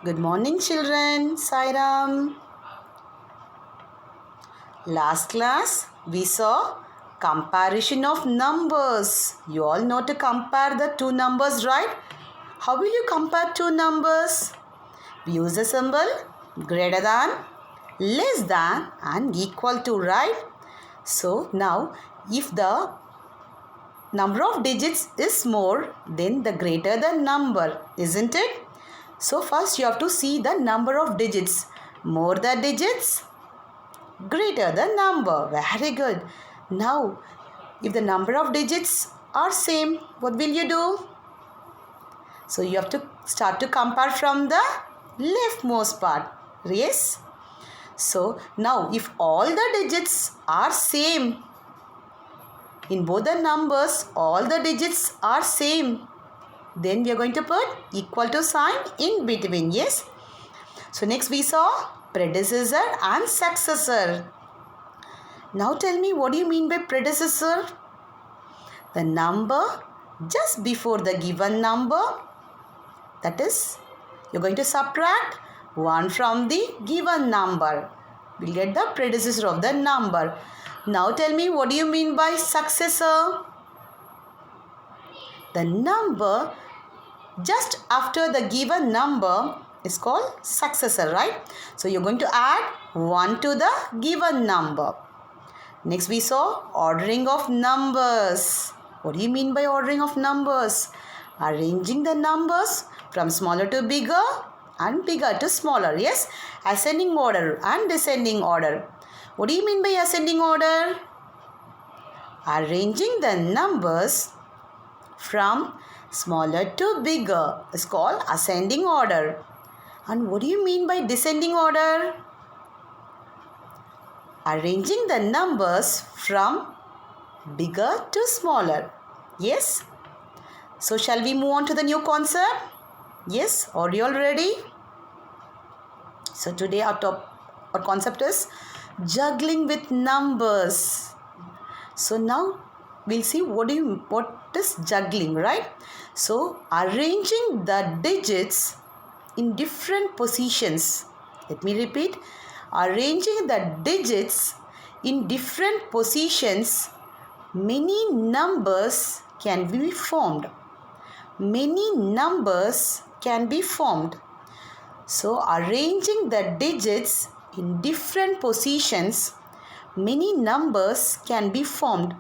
Good morning, children. Sairam. Last class, we saw comparison of numbers. You all know to compare the two numbers, right? How will you compare two numbers? We use the symbol greater than, less than and equal to, right? So now, if the number of digits is more, then the greater the number, isn't it? So first you have to see the number of digits. More the digits, greater the number. Very good. Now, if the number of digits are same, what will you do? So you have to start to compare from the leftmost part. Yes. So now if all the digits are same, in both the numbers, all the digits are same, then we are going to put equal to sign in between. Yes. So next we saw predecessor and successor. Now tell me, what do you mean by predecessor? The number just before the given number. That is, you're going to subtract 1 from the given number. We'll get the predecessor of the number. Now tell me, what do you mean by successor? The number just after the given number is called successor, right? So you're going to add 1 to the given number. Next we saw ordering of numbers. What do you mean by ordering of numbers? Arranging the numbers from smaller to bigger and bigger to smaller. Yes, ascending order and descending order. What do you mean by ascending order? Arranging the numbers from smaller to bigger is called ascending order. And what do you mean by descending order? Arranging the numbers from bigger to smaller. Yes. So shall we move on to the new concept? Yes. Are you all ready? So today our concept is juggling with numbers. So now we'll see what is juggling, right? So arranging the digits in different positions. Let me repeat. Arranging the digits in different positions, many numbers can be formed. Many numbers can be formed. So arranging the digits in different positions, many numbers can be formed.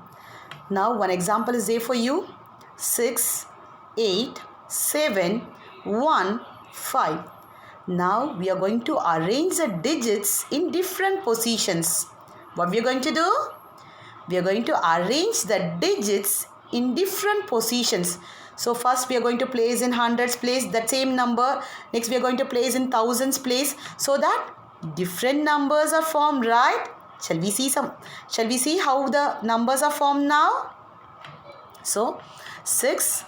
Now one example is there for you. 6, 8, 7, 1, 5. Now we are going to arrange the digits in different positions. What we are going to do? We are going to arrange the digits in different positions. So first we are going to place in hundreds place that same number. Next we are going to place in thousands place, so that different numbers are formed, right? Shall we see how the numbers are formed now? So 6,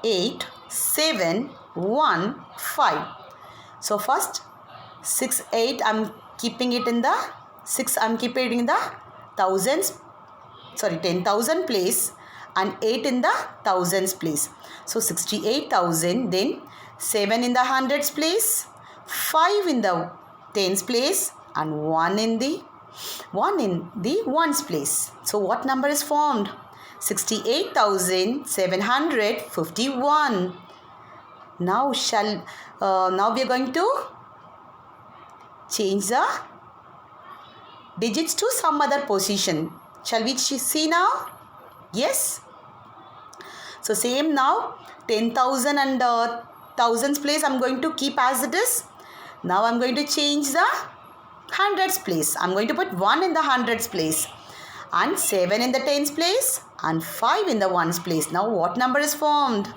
8, 7, 1, 5. So first 6, 8 I'm keeping it in the 6 I'm keeping it in the 10,000 place and 8 in the thousands place. So 68,000, then 7 in the hundreds place, 5 in the tens place and 1 in the ones place. So what number is formed? 68,751. Now we are going to change the digits to some other position. Shall we see now? Yes. So same now, 10,000 and thousands place I'm going to keep as it is. Now I'm going to change the hundreds place. I'm going to put 1 in the hundreds place and 7 in the tens place and 5 in the ones place. Now what number is formed?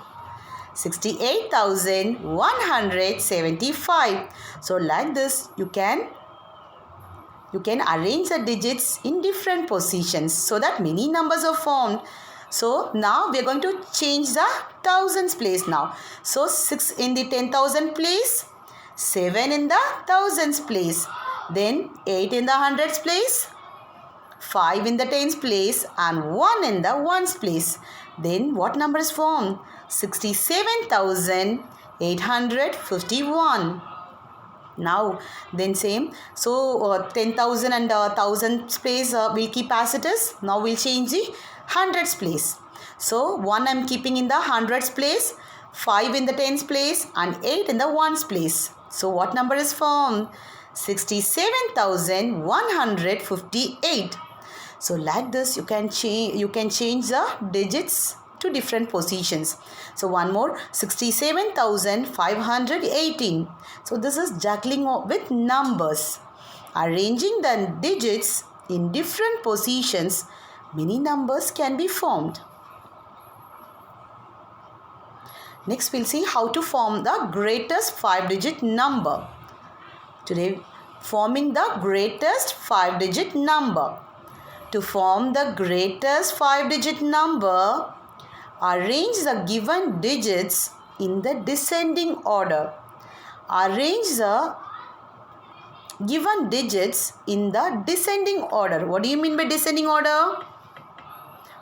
68,175. So like this you can arrange the digits in different positions so that many numbers are formed. So now we are going to change the thousands place now. So 6 in the 10,000 place, 7 in the thousands place, then 8 in the hundreds place, 5 in the tens place and 1 in the ones place. Then what number is formed? 67,851. Now then same. So 10,000 and 1000 place we'll keep as it is. Now we'll change the hundreds place. So 1 I'm keeping in the hundreds place, 5 in the tens place and 8 in the ones place. So what number is formed? 67,158. So like this you can change the digits to different positions. So one more, 67,518. So this is juggling with numbers. Arranging the digits in different positions, many numbers can be formed. Next we'll see how to form the greatest 5-digit number. Today, forming the greatest 5-digit number. To form the greatest 5-digit number, arrange the given digits in the descending order. Arrange the given digits in the descending order. What do you mean by descending order?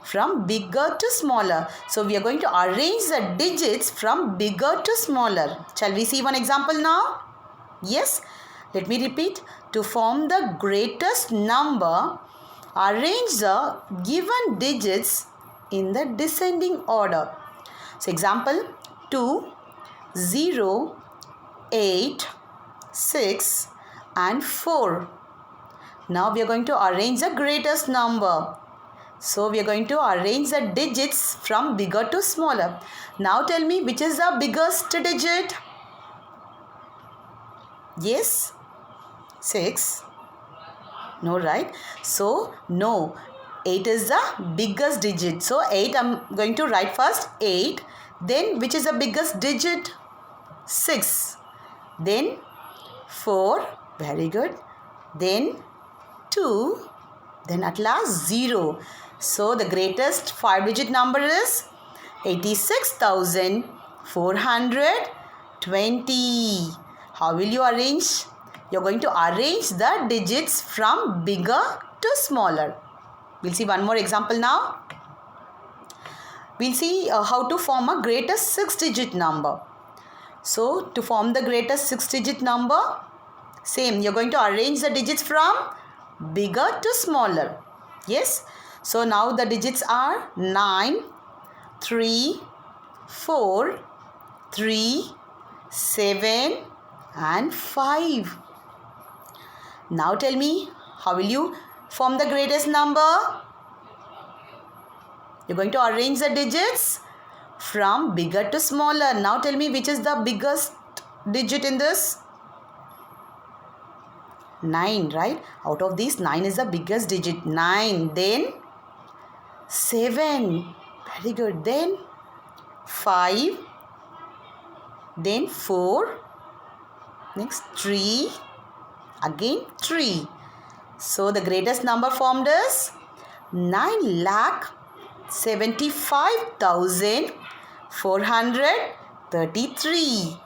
From bigger to smaller. So we are going to arrange the digits from bigger to smaller. Shall we see one example now? Yes. Let me repeat. To form the greatest number, arrange the given digits in the descending order. So example, 2, 0, 8, 6 and 4. Now we are going to arrange the greatest number. So we are going to arrange the digits from bigger to smaller. Now tell me, which is the biggest digit? Yes, 6. No, right? So no, 8 is the biggest digit. So 8 I'm going to write first 8. Then which is the biggest digit? 6. Then 4. Very good. Then 2. Then at last 0. So the greatest 5-digit number is 86,420. How will you arrange? You're going to arrange the digits from bigger to smaller. We'll see one more example now. We'll see how to form a greatest 6-digit number. So to form the greatest 6-digit number, same, you're going to arrange the digits from bigger to smaller. Yes. So now the digits are 9, 3, 4, 3, 7 and 5. Now tell me, how will you form the greatest number? You're going to arrange the digits from bigger to smaller. Now tell me, which is the biggest digit in this? 9, right? Out of these, 9 is the biggest digit. 9. Then 7. Very good. Then 5. Then 4. Next 3. Again 3. So the greatest number formed is 9,75,433.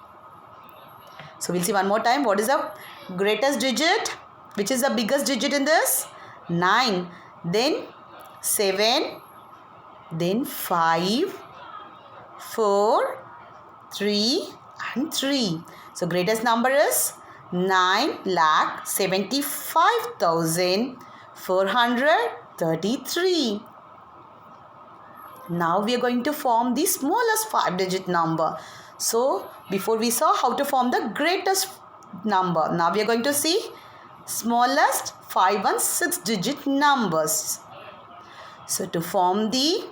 So we'll see one more time. What is the greatest digit? Which is the biggest digit in this? 9. Then 7. Then 5, 4, 3 and 3. So greatest number is 9,75,433. Now we are going to form the smallest 5-digit number. So before we saw how to form the greatest number. Now we are going to see smallest 5 and 6-digit numbers. So to form the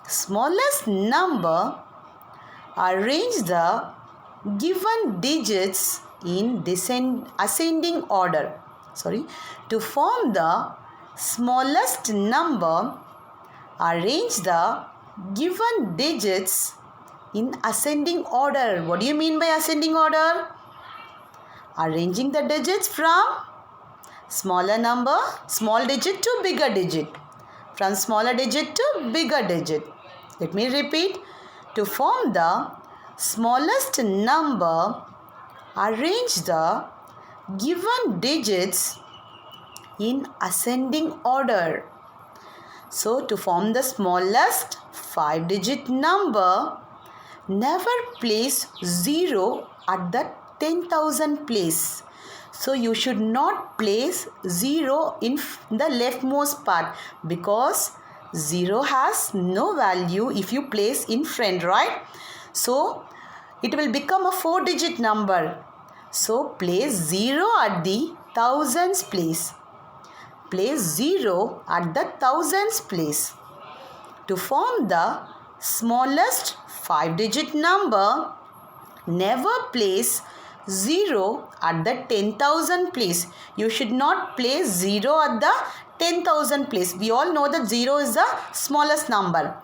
smallest number, arrange the given digits in ascending order. To form the smallest number, arrange the given digits in ascending order. What do you mean by ascending order? Arranging the digits from small digit to bigger digit. From smaller digit to bigger digit. Let me repeat. To form the smallest number, arrange the given digits in ascending order. So to form the smallest 5-digit number, never place 0 at the 10,000 place. So you should not place 0 in the leftmost part because 0 has no value if you place in front, right? So it will become a 4-digit number. So place 0 at the thousands place. Place 0 at the thousands place. To form the smallest 5-digit number, never place 0 at the 10,000 place. You should not place 0 at the 10,000 place. We all know that 0 is the smallest number.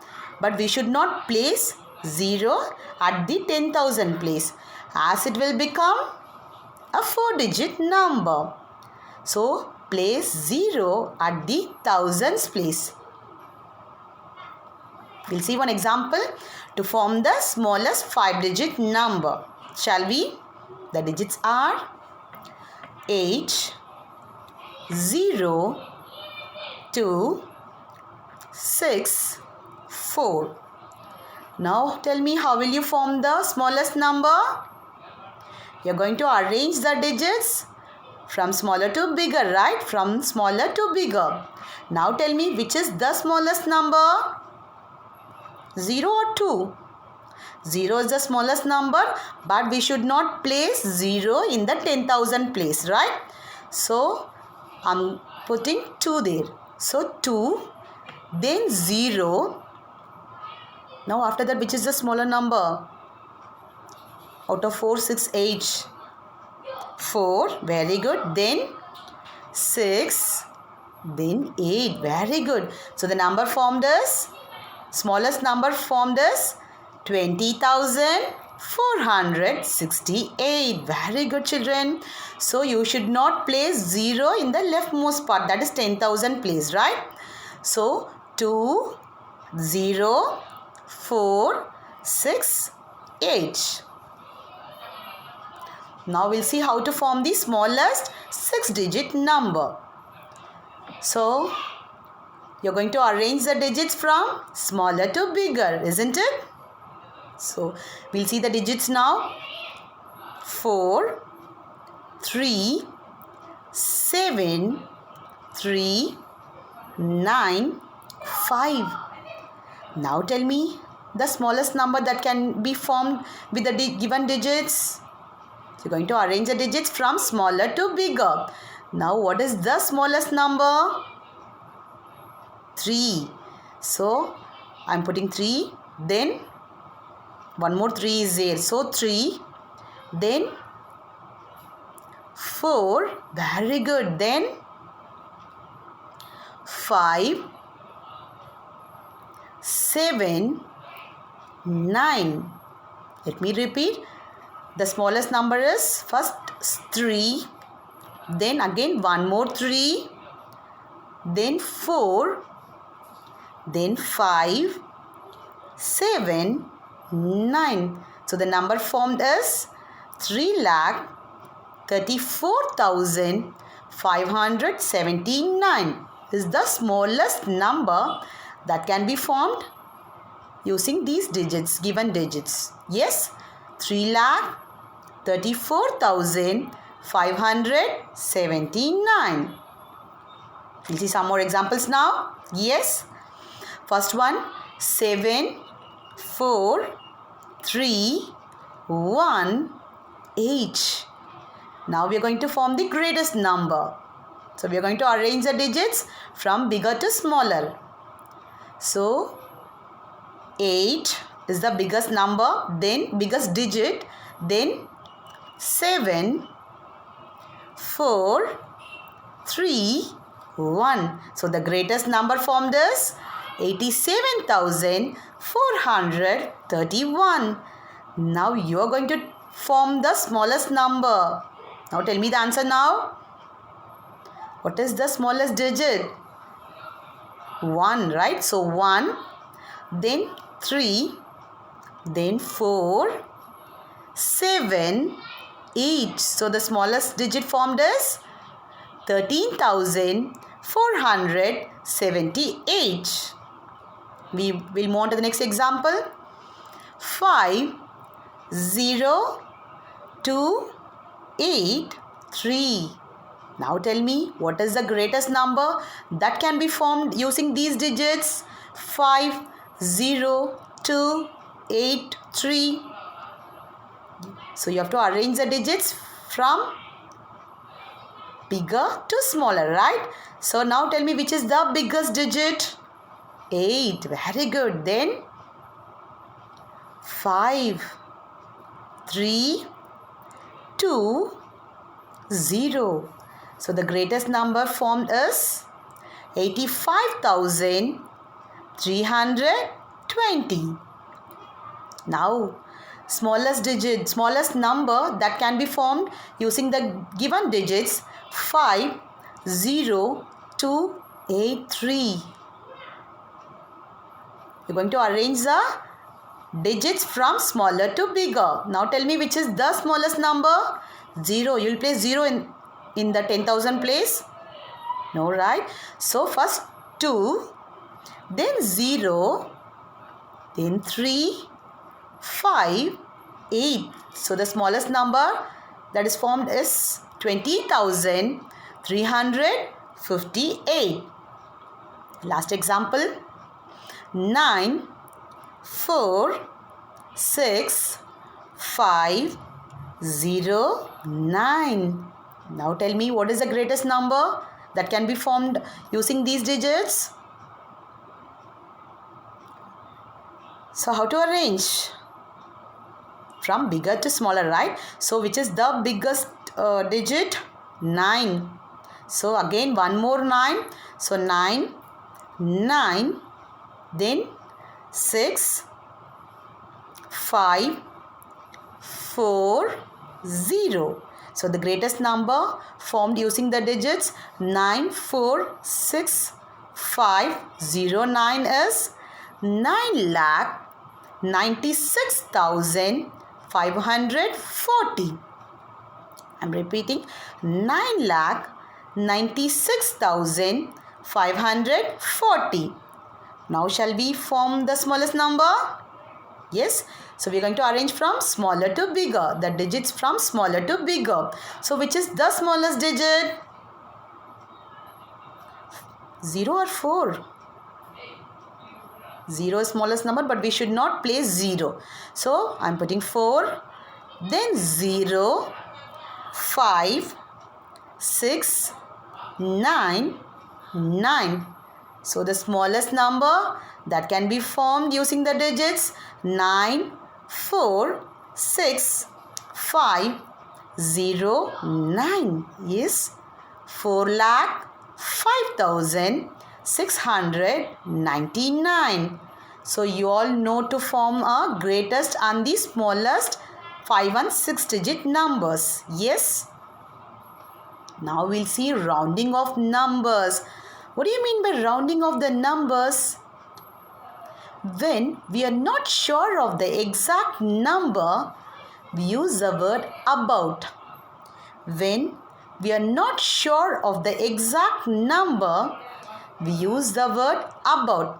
But we should not place 0 at the 10,000 place, as it will become a 4-digit number. So place 0 at the thousands place. We'll see one example to form the smallest 5-digit number. Shall we? The digits are 8, 0, 2, 6, 4. Now tell me, how will you form the smallest number? You're going to arrange the digits from smaller to bigger, right? From smaller to bigger. Now tell me, which is the smallest number? 0 or 2? 0 is the smallest number, but we should not place 0 in the 10,000 place, right? So I'm putting 2 there. So 2, then 0. Now after that, which is the smaller number? Out of 4, 6, 8. 4, very good. Then 6, then 8, very good. So the number formed is, smallest number formed is 20,468. Very good, children. So you should not place 0 in the leftmost part, that is 10,000 place, right? So 2, 0, 4, 6, 8. Now we'll see how to form the smallest 6-digit number. So you're going to arrange the digits from smaller to bigger, isn't it? So we'll see the digits now. 4, 3, 7, 3, 9, 5. Now tell me the smallest number that can be formed with the given digits. So you're going to arrange the digits from smaller to bigger. Now what is the smallest number? 3. So I'm putting 3. Then one more 3 is there. So 3. Then 4. Very good. Then 5, 7, 9. Let me repeat. The smallest number is first 3. Then again one more 3. Then 4. Then 5, 7, 9. So the number formed is 3,34,579 is the smallest number that can be formed using these digits, given digits. Yes, 3,34,579. We'll see some more examples now. Yes. First one, 7, 4, 3, 1, 8. Now we are going to form the greatest number. So we are going to arrange the digits from bigger to smaller. So 8 is the biggest number, then biggest digit, then 7, 4, 3, 1. So the greatest number formed is 87,431. Now you are going to form the smallest number. Now tell me the answer now. What is the smallest digit? 1, right? So 1, then 3, then 4, 7, 8. So the smallest digit formed is 13,478. We will move on to the next example. 5, 0, 2, 8, 3. Now tell me, what is the greatest number that can be formed using these digits? 5, 0, 2, 8, 3. So you have to arrange the digits from bigger to smaller, right? So now tell me, which is the biggest digit? 8. Very good. Then 5, 3, 2, 0. So the greatest number formed is 85,320. Now, smallest number that can be formed using the given digits: 5, 0, 2, 8, 3. You're going to arrange the digits from smaller to bigger. Now tell me, which is the smallest number? 0. You'll place 0 in the 10,000 place? No, right? So first 2, then 0, then 3, 5, 8. So the smallest number that is formed is 20,358. Last example: 9, 4, 6, 5, 0, 9. Now tell me, what is the greatest number that can be formed using these digits? So how to arrange? From bigger to smaller, right? So which is the biggest digit? 9. So again one more 9. So 9, 9, then 6, 5, 4, 0. So the greatest number formed using the digits 9, 4, 6, 5, 0, 9 is 9,96,540. I'm repeating, 9,96,540. Now shall we form the smallest number? Yes. So we are going to arrange from smaller to bigger. The digits from smaller to bigger. So which is the smallest digit? 0 or 4? 0 is smallest number, but we should not place 0. So I am putting 4, then 0, 5, 6, 9, 9. So the smallest number that can be formed using the digits 9, 4, 6, 5, 0, 9 is 4,05,699. So you all know to form a greatest and the smallest 5 and 6 digit numbers. Yes. Now we'll see rounding of numbers. What do you mean by rounding of the numbers? When we are not sure of the exact number, we use the word about. When we are not sure of the exact number, we use the word about.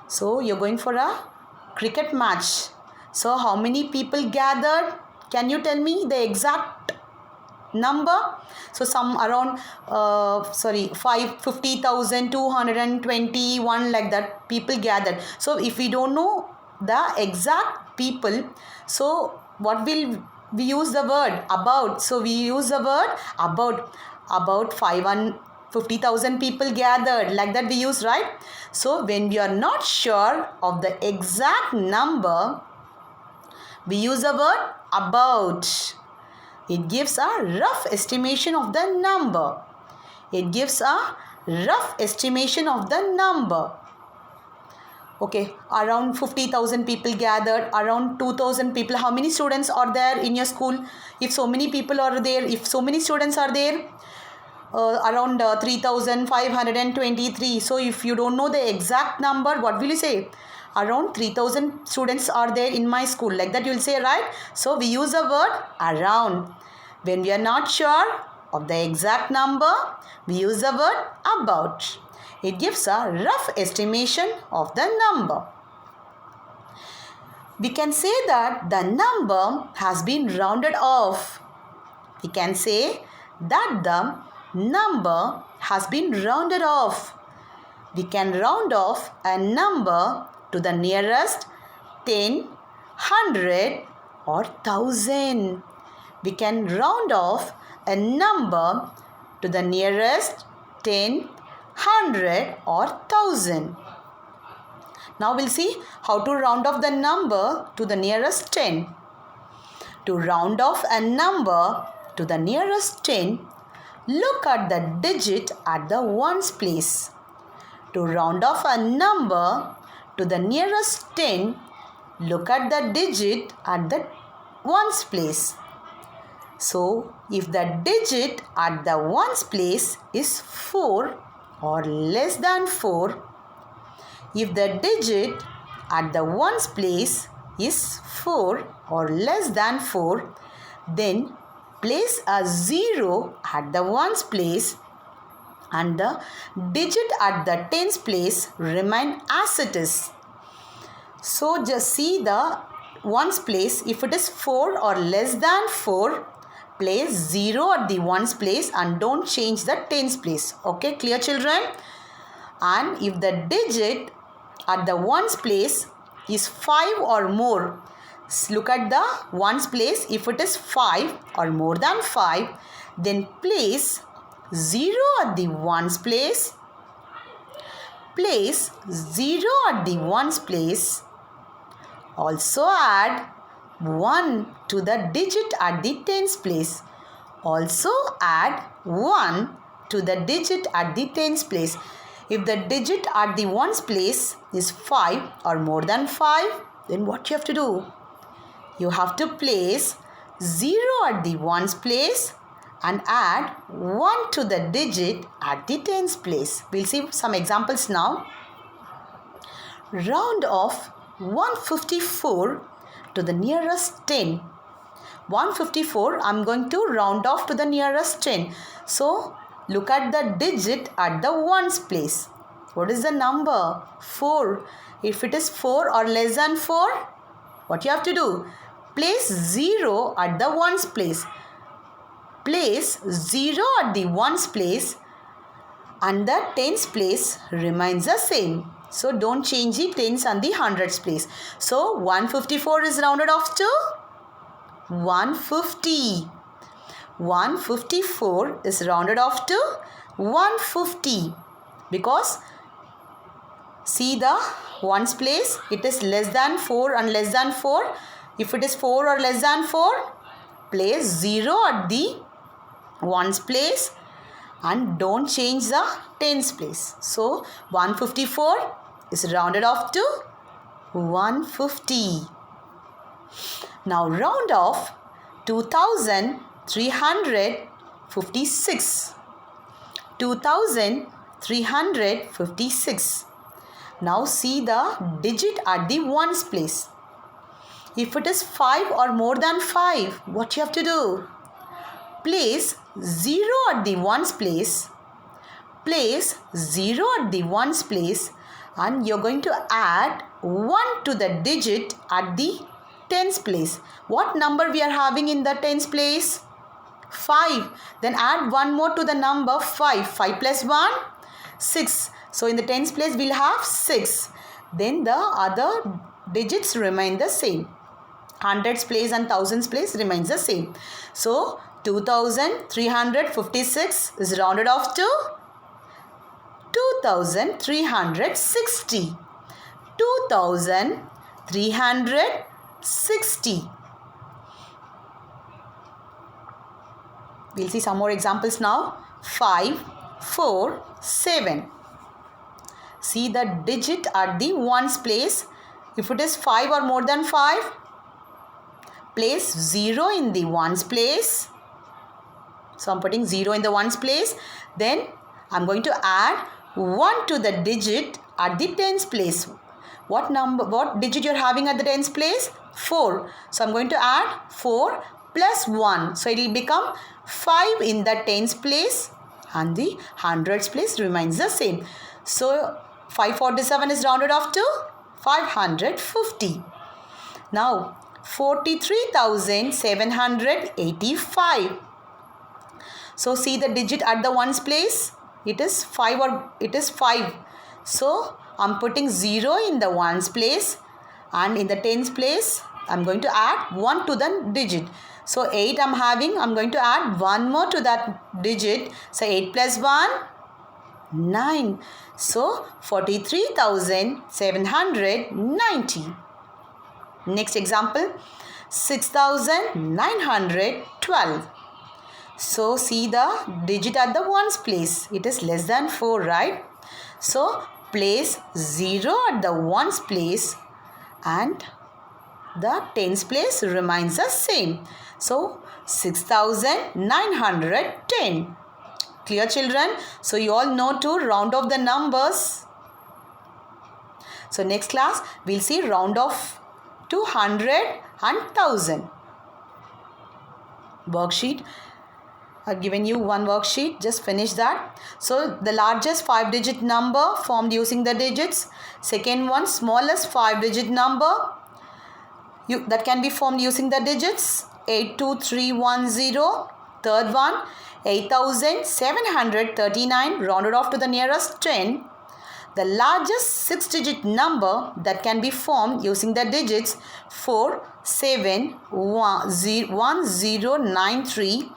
So you're going for a cricket match. So how many people gathered? Can you tell me the exact number? So some around 50,221 like that people gathered. So if we don't know the exact people, so what will we use the word about? So we use the word about 50,000 people gathered, like that we use, right? So when we are not sure of the exact number, we use the word about. It gives a rough estimation of the number. It gives a rough estimation of the number. Okay, around 50,000 people gathered, around 2,000 people. How many students are there in your school? If so many people are there, if so many students are there, around 3,523. So if you don't know the exact number, what will you say? Around 3,000 students are there in my school. Like that you will say, right? So we use the word around. When we are not sure of the exact number, we use the word about. It gives a rough estimation of the number. We can say that the number has been rounded off. We can say that the number has been rounded off. We can round off a number to the nearest 10, 100 or 1000. We can round off a number to the nearest 10, 100 or 1000. Now we'll see how to round off the number to the nearest 10. To round off a number to the nearest 10, look at the digit at the ones place. To round off a number to the nearest 10, look at the digit at the ones place. So, if the digit at the ones place is 4 or less than 4, if the digit at the ones place is 4 or less than 4, then place a 0 at the ones place and the digit at the tens place remain as it is. So just see the ones place. If it is 4 or less than 4, place 0 at the ones place and don't change the tens place. Okay, clear children? And if the digit at the ones place is 5 or more, look at the ones place. If it is 5 or more than 5, then place 0 at the ones place. Place 0 at the ones place. Also add 1 to the digit at the tens place. Also add 1 to the digit at the tens place. If the digit at the ones place is 5 or more than 5, then what you have to do? You have to place 0 at the ones place and add 1 to the digit at the tens place. We'll see some examples now. Round off 154 to the nearest 10. 154, I'm going to round off to the nearest 10. So, look at the digit at the ones place. What is the number? 4. If it is 4 or less than 4, what you have to do? Place 0 at the ones place. Place 0 at the ones place and the tens place remains the same. So don't change the tens and the hundreds place. So 154 is rounded off to 150. 154 is rounded off to 150 because see the ones place, it is less than 4 and less than 4. If it is 4 or less than 4, place 0 at the ones place and don't change the tens place. So 154 is rounded off to 150. Now round off 2356. 2356. Now see the digit at the ones place. If it is 5 or more than 5, what you have to do? Place 0 at the ones place. Place 0 at the ones place and you're going to add 1 to the digit at the tens place. What number we are having in the tens place? 5. Then add 1 more to the number 5. 5 plus 1, 6. So in the tens place we'll have 6. Then the other digits remain the same. Hundreds place and thousands place remains the same. So 2356 is rounded off to 2360. 2360. We'll see some more examples now. 5, 4, 7. See the digit at the ones place. If it is 5 or more than 5, place 0 in the ones place. So I'm putting 0 in the ones place. Then I'm going to add 1 to the digit at the tens place. What digit you're having at the tens place? 4. So I'm going to add 4 plus 1. So it will become 5 in the tens place and the hundreds place remains the same. So 547 is rounded off to 550. Now 43,785. So see the digit at the ones place. It is 5 or it is 5. So I'm putting 0 in the ones place, and in the tens place I'm going to add 1 to the digit. So 8 I'm having, I'm going to add 1 more to that digit. So 8 plus 1, 9. So 43,790. Next example, 6,912. So see the digit at the ones place. It is less than 4, right? So place 0 at the ones place and the tens place remains the same. So 6,910. Clear, children? So you all know to round off the numbers. So next class we'll see round off to 100 and 1000. Worksheet. I've given you one worksheet. Just finish that. So the largest 5-digit number formed using the digits. Second one, smallest 5-digit number that can be formed using the digits. 82310. Third one, 8,739 rounded off to the nearest 10. The largest 6-digit number that can be formed using the digits 471093.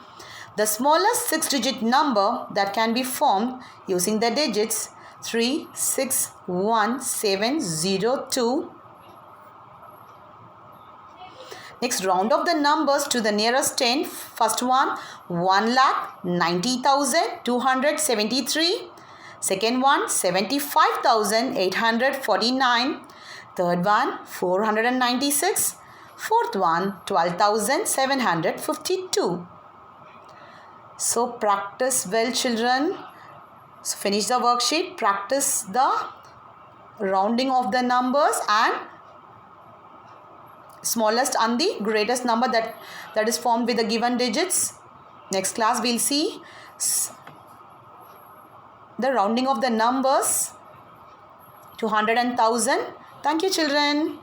The smallest 6-digit number that can be formed using the digits 361702. Next, round off the numbers to the nearest 10. First one, 1,90,273. Second one, 75,849. Third one, 496. Fourth one, 12,752. So practice well, children. So finish the worksheet. Practice the rounding of the numbers and smallest and the greatest number that is formed with the given digits. Next class we'll see the rounding of the numbers to 100 and 1000. Thank you, children.